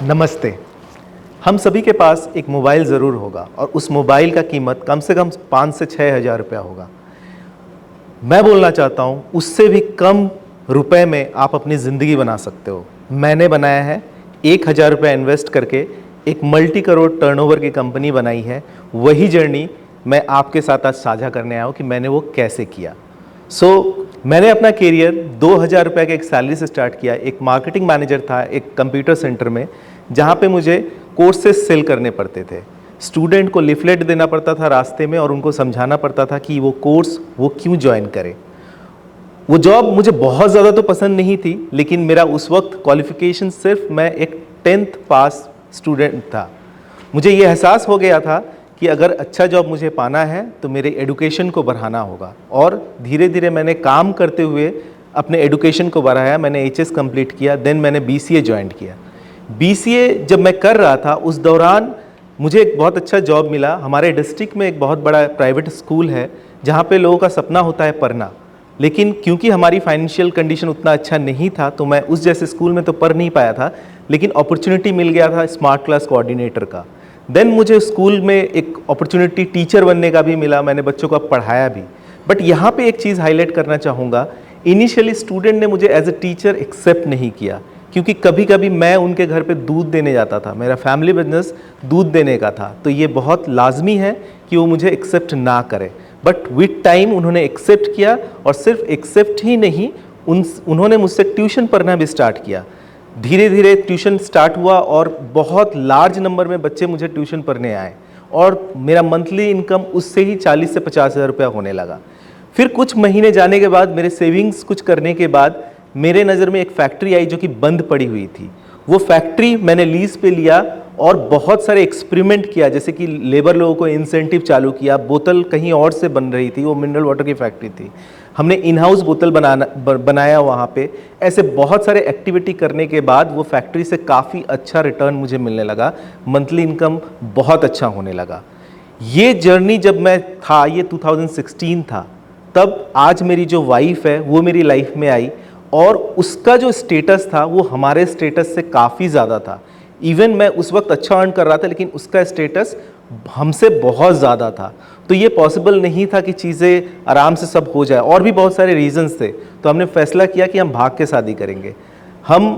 नमस्ते। हम सभी के पास एक मोबाइल ज़रूर होगा और उस मोबाइल का कीमत कम से कम 5 से 6 हज़ार रुपया होगा। मैं बोलना चाहता हूँ उससे भी कम रुपए में आप अपनी ज़िंदगी बना सकते हो। मैंने बनाया है 1,000 रुपये इन्वेस्ट करके एक मल्टी करोड़ टर्नओवर की कंपनी बनाई है। वही जर्नी मैं आपके साथ आज साझा करने आया हूँ कि मैंने वो कैसे किया। मैंने अपना करियर 2,000 रुपये के एक सैलरी से स्टार्ट किया। एक मार्केटिंग मैनेजर था एक कंप्यूटर सेंटर में, जहाँ पे मुझे कोर्सेस सेल करने पड़ते थे। स्टूडेंट को लिफलेट देना पड़ता था रास्ते में और उनको समझाना पड़ता था कि वो कोर्स वो क्यों ज्वाइन करे। वो जॉब मुझे बहुत ज़्यादा तो पसंद नहीं थी, लेकिन मेरा उस वक्त क्वालिफिकेशन सिर्फ मैं एक 10th पास स्टूडेंट था। मुझे ये एहसास हो गया था कि अगर अच्छा जॉब मुझे पाना है तो मेरे एडुकेशन को बढ़ाना होगा, और धीरे धीरे मैंने काम करते हुए अपने एडुकेशन को बढ़ाया। मैंने HS कंप्लीट किया, देन मैंने BCA ज्वाइन किया। BCA जब मैं कर रहा था उस दौरान मुझे एक बहुत अच्छा जॉब मिला। हमारे डिस्ट्रिक्ट में एक बहुत बड़ा प्राइवेट स्कूल है जहाँ पे लोगों का सपना होता है पढ़ना, लेकिन क्योंकि हमारी फाइनेंशियल कंडीशन उतना अच्छा नहीं था तो मैं उस जैसे स्कूल में तो पढ़ नहीं पाया था, लेकिन अपॉर्चुनिटी मिल गया था स्मार्ट क्लास कोऑर्डिनेटर का। देन मुझे स्कूल में एक अपॉर्चुनिटी टीचर बनने का भी मिला, मैंने बच्चों को पढ़ाया भी। बट यहाँ पे एक चीज़ हाईलाइट करना चाहूँगा, इनिशियली स्टूडेंट ने मुझे एज ए टीचर एक्सेप्ट नहीं किया, क्योंकि कभी कभी मैं उनके घर पे दूध देने जाता था। मेरा फैमिली बिजनेस दूध देने का था, तो ये बहुत लाजमी है कि वो मुझे एक्सेप्ट ना करे। बट विद टाइम उन्होंने एक्सेप्ट किया, और सिर्फ एक्सेप्ट ही नहीं, उन्होंने मुझसे ट्यूशन पढ़ना भी स्टार्ट किया। धीरे धीरे ट्यूशन स्टार्ट हुआ और बहुत लार्ज नंबर में बच्चे मुझे ट्यूशन पढ़ने आए, और मेरा मंथली इनकम उससे ही 40 से 50 हज़ार रुपया होने लगा। फिर कुछ महीने जाने के बाद, मेरे सेविंग्स कुछ करने के बाद, मेरे नज़र में एक फैक्ट्री आई जो कि बंद पड़ी हुई थी। वो फैक्ट्री मैंने लीज पे लिया और बहुत सारे एक्सपेरिमेंट किया, जैसे कि लेबर लोगों को इंसेंटिव चालू किया। बोतल कहीं और से बन रही थी, वो मिनरल वाटर की फैक्ट्री थी, हमने इन हाउस बोतल बनाया वहाँ पे। ऐसे बहुत सारे एक्टिविटी करने के बाद वो फैक्ट्री से काफ़ी अच्छा रिटर्न मुझे मिलने लगा, मंथली इनकम बहुत अच्छा होने लगा। ये जर्नी जब मैं था, ये 2016 था, तब आज मेरी जो वाइफ है वो मेरी लाइफ में आई, और उसका जो स्टेटस था वो हमारे स्टेटस से काफ़ी ज़्यादा था। इवन मैं उस वक्त अच्छा अर्न कर रहा था, लेकिन उसका स्टेटस हमसे बहुत ज़्यादा था। तो ये पॉसिबल नहीं था कि चीज़ें आराम से सब हो जाए, और भी बहुत सारे रीजंस थे। तो हमने फैसला किया कि हम भाग के शादी करेंगे। हम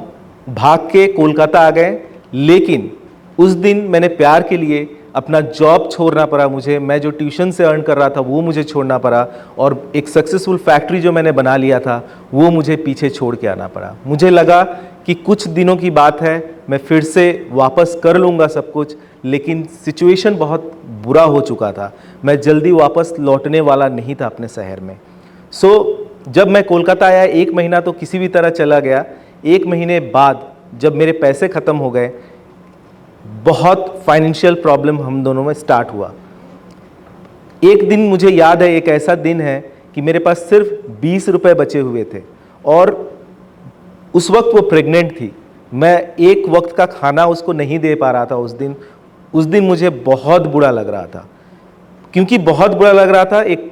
भाग के कोलकाता आ गए, लेकिन उस दिन मैंने प्यार के लिए अपना जॉब छोड़ना पड़ा मुझे। मैं जो ट्यूशन से अर्न कर रहा था वो मुझे छोड़ना पड़ा, और एक सक्सेसफुल फैक्ट्री जो मैंने बना लिया था वो मुझे पीछे छोड़ के आना पड़ा। मुझे लगा कि कुछ दिनों की बात है, मैं फिर से वापस कर लूँगा सब कुछ, लेकिन सिचुएशन बहुत बुरा हो चुका था। मैं जल्दी वापस लौटने वाला नहीं था अपने शहर में। जब मैं कोलकाता आया, 1 महीना तो किसी भी तरह चला गया। 1 महीने बाद जब मेरे पैसे ख़त्म हो गए, बहुत फाइनेंशियल प्रॉब्लम हम दोनों में स्टार्ट हुआ। एक दिन मुझे याद है, एक ऐसा दिन है कि मेरे पास सिर्फ 20 रुपये बचे हुए थे, और उस वक्त वो प्रेग्नेंट थी। मैं एक वक्त का खाना उसको नहीं दे पा रहा था उस दिन मुझे बहुत बुरा लग रहा था। क्योंकि बहुत बुरा लग रहा था, एक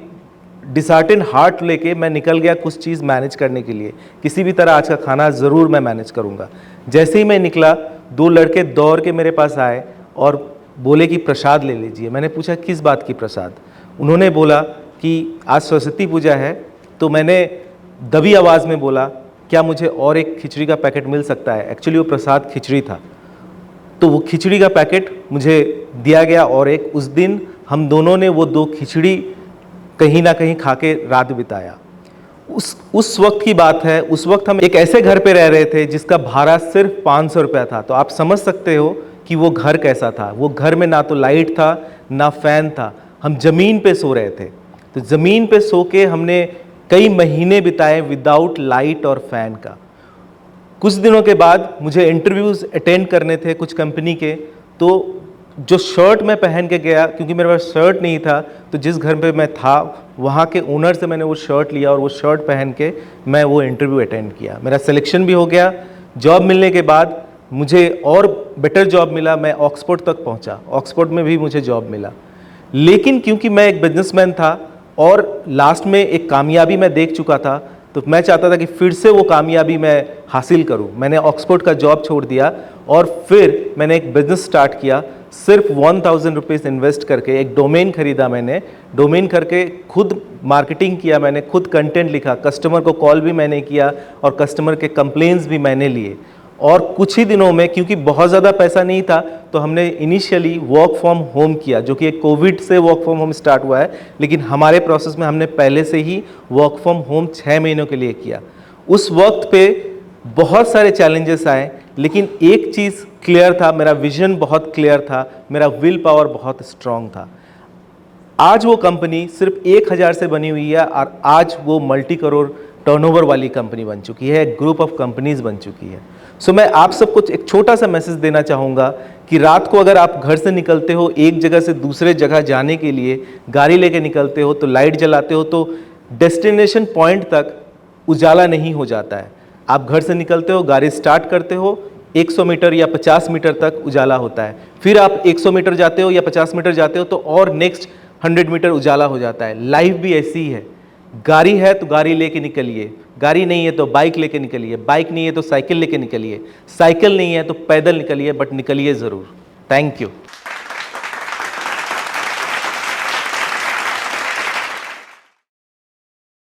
डिसहार्टेंड हार्ट लेके मैं निकल गया कुछ चीज़ मैनेज करने के लिए। किसी भी तरह आज का खाना ज़रूर मैं मैनेज करूँगा। जैसे ही मैं निकला, 2 लड़के दौड़ के मेरे पास आए और बोले कि प्रसाद ले लीजिए। मैंने पूछा किस बात की प्रसाद? उन्होंने बोला कि आज सरस्वती पूजा है। तो मैंने दबी आवाज़ में बोला, क्या मुझे और एक खिचड़ी का पैकेट मिल सकता है? एक्चुअली वो प्रसाद खिचड़ी था। तो वो खिचड़ी का पैकेट मुझे दिया गया, और एक उस दिन हम दोनों ने वो 2 खिचड़ी कहीं ना कहीं खा के रात बिताया। उस वक्त की बात है, उस वक्त हम एक ऐसे घर पे रह रहे थे जिसका भाड़ा सिर्फ 500 रुपया था। तो आप समझ सकते हो कि वो घर कैसा था। वो घर में ना तो लाइट था ना फैन था, हम ज़मीन पे सो रहे थे। तो ज़मीन पे सो के हमने कई महीने बिताए विदाउट लाइट और फैन का। कुछ दिनों के बाद मुझे इंटरव्यूज़ अटेंड करने थे कुछ कंपनी के। तो जो शर्ट मैं पहन के गया, क्योंकि मेरे पास शर्ट नहीं था, तो जिस घर पे मैं था वहाँ के ओनर से मैंने वो शर्ट लिया, और वो शर्ट पहन के मैं वो इंटरव्यू अटेंड किया। मेरा सिलेक्शन भी हो गया। जॉब मिलने के बाद मुझे और बेटर जॉब मिला। मैं ऑक्सफोर्ड तक पहुँचा, ऑक्सफोर्ड में भी मुझे जॉब मिला। लेकिन क्योंकि मैं एक बिजनेसमैन था और लास्ट में एक कामयाबी मैं देख चुका था, तो मैं चाहता था कि फिर से वो कामयाबी मैं हासिल करूं। मैंने ऑक्सफोर्ड का जॉब छोड़ दिया और फिर मैंने एक बिज़नेस स्टार्ट किया। सिर्फ 1000 रुपीज़ इन्वेस्ट करके एक डोमेन खरीदा मैंने, डोमेन करके खुद मार्केटिंग किया मैंने, खुद कंटेंट लिखा, कस्टमर को कॉल भी मैंने किया और कस्टमर के कंप्लेंट्स भी मैंने लिए। और कुछ ही दिनों में, क्योंकि बहुत ज़्यादा पैसा नहीं था, तो हमने इनिशियली वर्क फ्रॉम होम किया, जो कि एक कोविड से वर्क फ्रॉम होम स्टार्ट हुआ है, लेकिन हमारे प्रोसेस में हमने पहले से ही वर्क फ्रॉम होम 6 महीनों के लिए किया। उस वक्त पे बहुत सारे चैलेंजेस आए, लेकिन एक चीज़ क्लियर था, मेरा विजन बहुत क्लियर था, मेरा विल पावर बहुत स्ट्रांग था। आज वो कंपनी सिर्फ 1000 से बनी हुई है और आज वो मल्टी करोड़ टर्नओवर वाली कंपनी बन चुकी है, एक ग्रुप ऑफ कंपनीज बन चुकी है। सो मैं आप सबको एक छोटा सा मैसेज देना चाहूँगा कि रात को अगर आप घर से निकलते हो, एक जगह से दूसरे जगह जाने के लिए गाड़ी लेके निकलते हो, तो लाइट जलाते हो, तो डेस्टिनेशन पॉइंट तक उजाला नहीं हो जाता है। आप घर से निकलते हो, गाड़ी स्टार्ट करते हो, 100 मीटर या 50 मीटर तक उजाला होता है, फिर आप 100 मीटर जाते हो या 50 मीटर जाते हो तो और नेक्स्ट 100 मीटर उजाला हो जाता है। लाइफ भी ऐसी ही है, गाड़ी है तो गाड़ी लेके निकलिए, गाड़ी नहीं है तो बाइक लेके निकलिए, बाइक नहीं है तो साइकिल लेके निकलिए, साइकिल नहीं है तो पैदल निकलिए, बट निकलिए ज़रूर। Thank you.